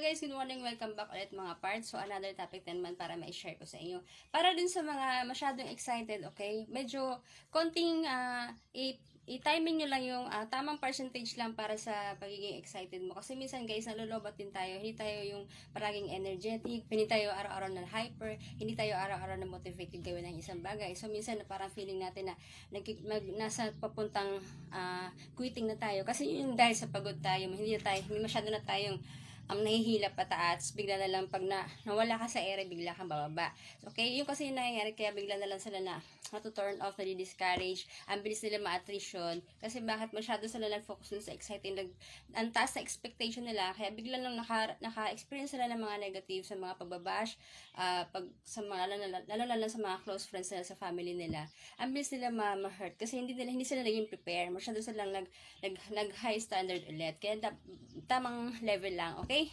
guys, good morning. Welcome back ulit mga parts. So, another topic na naman para ma-share ko sa inyo. Para dun sa mga masyadong excited, okay? Medyo konting i-timing nyo lang yung tamang percentage lang para sa pagiging excited mo. Kasi minsan guys, nalulobot din tayo. Hindi tayo yung paraging energetic. Hindi tayo araw-araw na hyper. Hindi tayo araw-araw na motivated gawin ng isang bagay. So, minsan na parang feeling natin na nasa papuntang quitting na tayo. Kasi yung dahil sa pagod tayo, hindi masyado na tayong nahihila pataas, bigla na lang pag nawala ka sa ere, bigla kang bababa. Okay, yung kasi yung nangyayari, kaya bigla na lang sila na turn off, na-discourage, ang bilis nila ma-attrition, kasi bakit masyado sila nag-focus sa exciting, ang taas na expectation nila, kaya bigla lang naka-experience sila ng mga negative sa mga pagbabash, sa mga, lalo na lang sa mga close friends nila, sa family nila, ang bilis nila ma-hurt, kasi hindi sila naging prepare, masyado silang nag-high standard ulit, kaya tamang level lang, okay?